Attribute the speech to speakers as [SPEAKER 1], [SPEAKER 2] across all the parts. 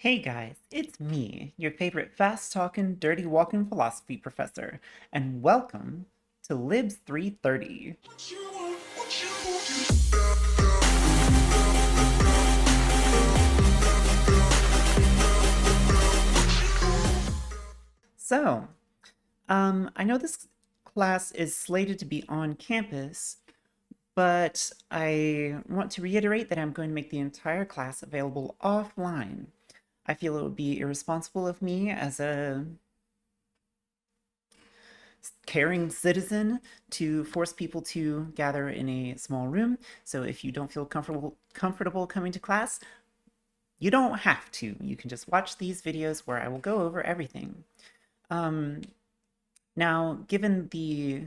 [SPEAKER 1] Hey guys, it's me, your favorite fast-talking, dirty-walking philosophy professor, and welcome to LIBS330. So, I know this class is slated to be on campus, but I want to reiterate that I'm going to make the entire class available offline. I feel it would be irresponsible of me as a caring citizen to force people to gather in a small room. So if you don't feel comfortable coming to class, you don't have to. You can just watch these videos where I will go over everything. Um, Now, given the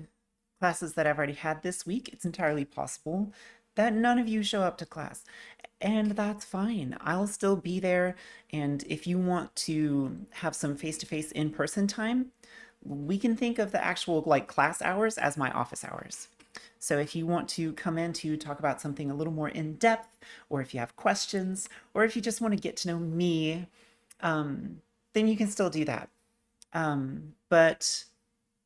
[SPEAKER 1] classes that I've already had this week, it's entirely possible that none of you show up to class. And that's fine. I'll still be there. And if you want to have some face-to-face in-person time, we can think of the actual class hours as my office hours. So if you want to come in to talk about something a little more in depth, or if you have questions, or if you just want to get to know me, then you can still do that. But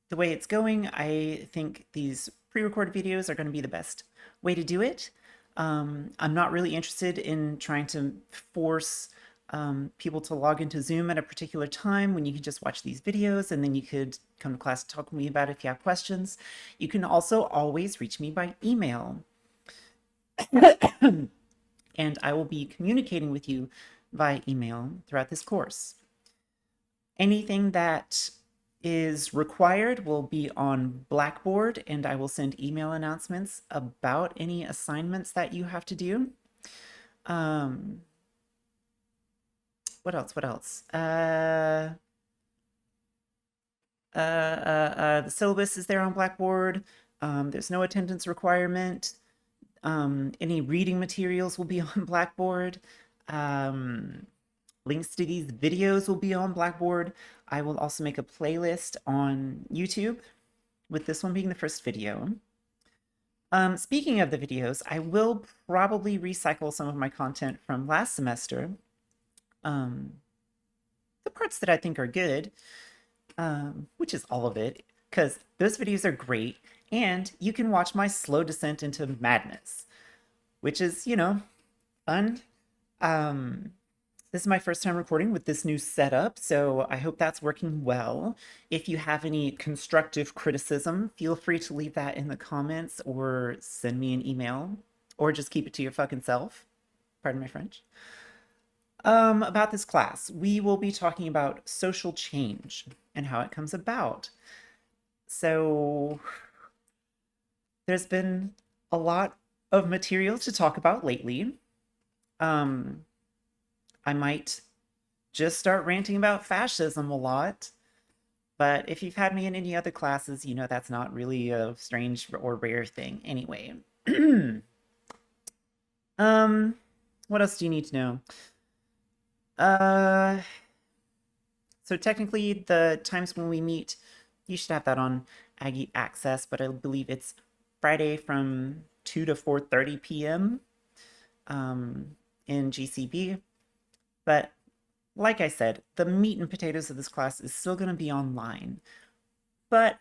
[SPEAKER 1] the way it's going, I think these pre-recorded videos are going to be the best way to do it. I'm not really interested in trying to force people to log into Zoom at a particular time when you can just watch these videos and then you could come to class and talk with me about it if you have questions. You can also always reach me by email. And I will be communicating with you via email throughout this course. Anything that is required will be on Blackboard, and I will send email announcements about any assignments that you have to do. What else? What else? The syllabus is there on Blackboard. There's no attendance requirement. Any reading materials will be on Blackboard. Links to these videos will be on Blackboard. I will also make a playlist on YouTube, with this one being the first video. Speaking of the videos, I will probably recycle some of my content from last semester. The parts that I think are good, which is all of it, because those videos are great, and you can watch my slow descent into madness, which is, fun. This is my first time recording with this new setup, so I hope that's working well. If you have any constructive criticism, feel free to leave that in the comments or send me an email, or just keep it to your fucking self. Pardon my French. About this class, we will be talking about social change and how it comes about. So there's been a lot of material to talk about lately. I might just start ranting about fascism a lot, but if you've had me in any other classes, you know that's not really a strange or rare thing anyway. What else do you need to know? So technically the times when we meet, you should have that on Aggie Access, but I believe it's Friday from 2 to 4:30 p.m. In GCB. But like I said, the meat and potatoes of this class is still going to be online. But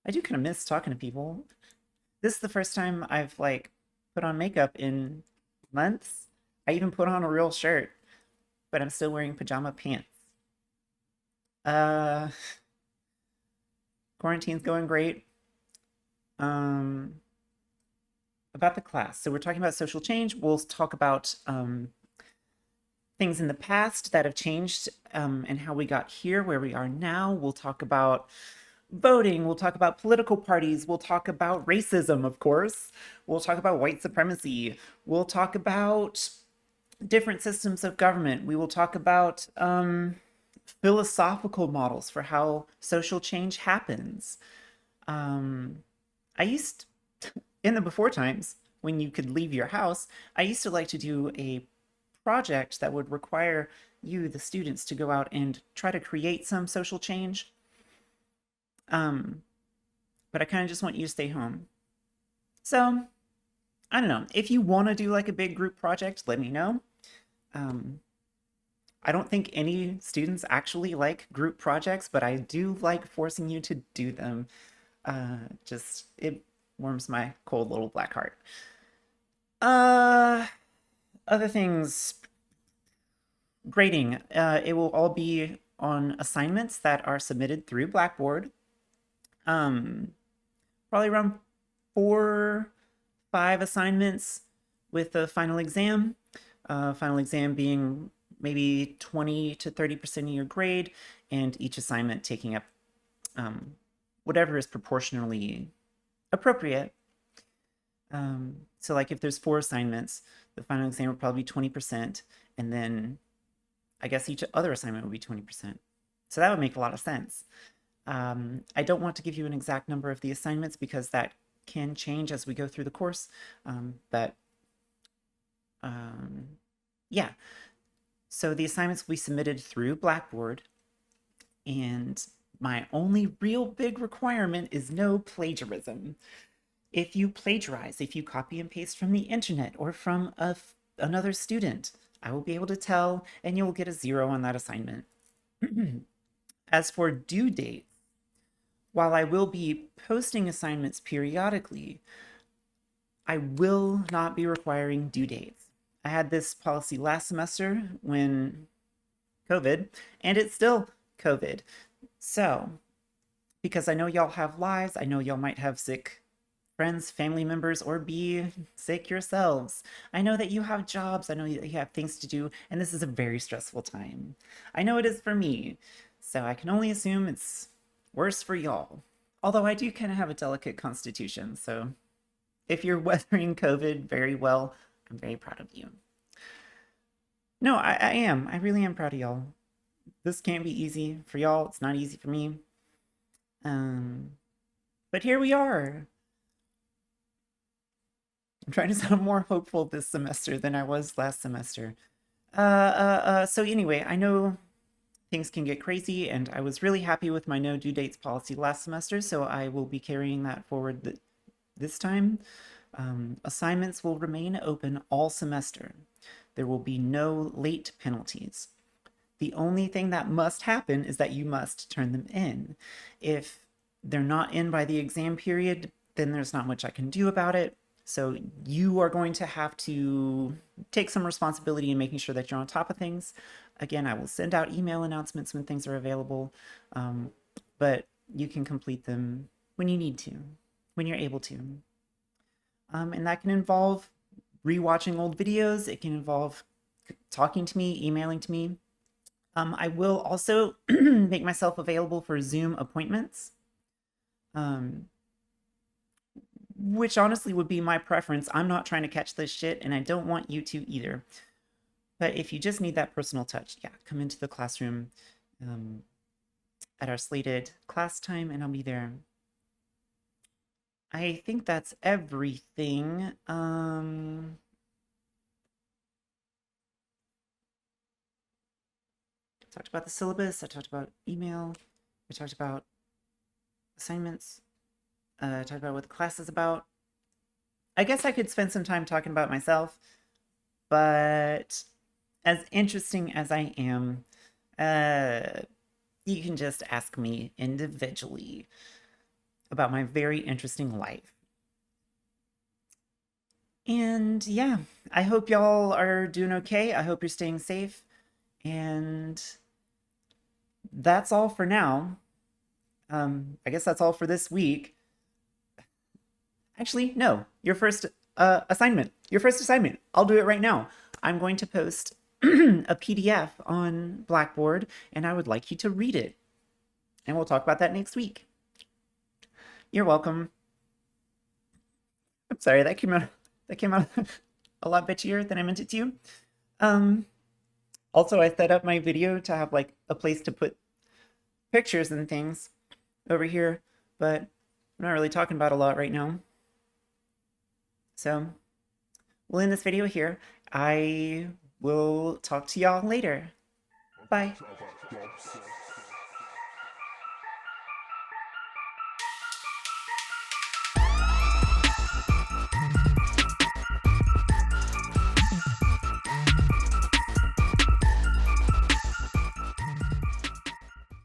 [SPEAKER 1] I do kind of miss talking to people. This is the first time I've put on makeup in months. I even put on a real shirt, but I'm still wearing pajama pants. Quarantine's going great. About the class. So we're talking about social change. We'll talk about things in the past that have changed and how we got here, where we are now. We'll talk about voting. We'll talk about political parties. We'll talk about racism, of course. We'll talk about white supremacy. We'll talk about different systems of government. We will talk about philosophical models for how social change happens. In the before times, when you could leave your house, I used to like to do a project that would require you, the students, to go out and try to create some social change. But I kind of just want you to stay home. So, I don't know. If you want to do a big group project, let me know. I don't think any students actually like group projects, but I do like forcing you to do them. Just it warms my cold little black heart. Uh, Other things, grading. It will all be on assignments that are submitted through Blackboard. Um, Probably around 4, 5 assignments with the final exam. Final exam being maybe 20 to 30% of your grade, and each assignment taking up whatever is proportionally appropriate. So like if there's 4 assignments, the final exam would probably be 20%, and then I guess each other assignment would be 20%. So that would make a lot of sense. I don't want to give you an exact number of the assignments because that can change as we go through the course. But yeah, so the assignments we submitted through Blackboard, and my only real big requirement is no plagiarism. If you plagiarize, if you copy and paste from the internet or from another student, I will be able to tell, and you'll get a 0 on that assignment. As for due dates, while I will be posting assignments periodically, I will not be requiring due dates. I had this policy last semester when COVID, and it's still COVID. So, because I know y'all have lives, I know y'all might have sick friends, family members, or be sick yourselves. I know that you have jobs, I know that you have things to do, and this is a very stressful time. I know it is for me, so I can only assume it's worse for y'all. Although I do kind of have a delicate constitution, so if you're weathering COVID very well, I'm very proud of you. No, I am. I really am proud of y'all. This can't be easy for y'all. It's not easy for me. But here we are. I'm trying to sound more hopeful this semester than I was last semester. So anyway, I know things can get crazy, and I was really happy with my no due dates policy last semester, so I will be carrying that forward this time. Assignments will remain open all semester. There will be no late penalties. The only thing that must happen is that you must turn them in. If they're not in by the exam period, then there's not much I can do about it. So you are going to have to take some responsibility in making sure that you're on top of things. Again, I will send out email announcements when things are available, but you can complete them when you need to, when you're able to. And that can involve rewatching old videos. It can involve talking to me, emailing to me. I will also make myself available for Zoom appointments, which honestly would be my preference. I'm not trying to catch this shit, and I don't want you to either. But if you just need that personal touch, yeah, come into the classroom at our slated class time, and I'll be there. I think that's everything. I talked about the syllabus, I talked about email, I talked about assignments, I talked about what the class is about. I guess I could spend some time talking about myself, but as interesting as I am, you can just ask me individually about my very interesting life. And yeah, I hope y'all are doing okay. I hope you're staying safe. And that's all for now. I guess that's all for this week. Actually, no, your first assignment. Your first assignment. I'll do it right now. I'm going to post a PDF on Blackboard, and I would like you to read it. And we'll talk about that next week. You're welcome. I'm sorry, that came out a lot bitchier than I meant it to. Also, I set up my video to have like a place to put pictures and things over here, but I'm not really talking about a lot right now. So we'll end this video here. I will talk to y'all later. Bye.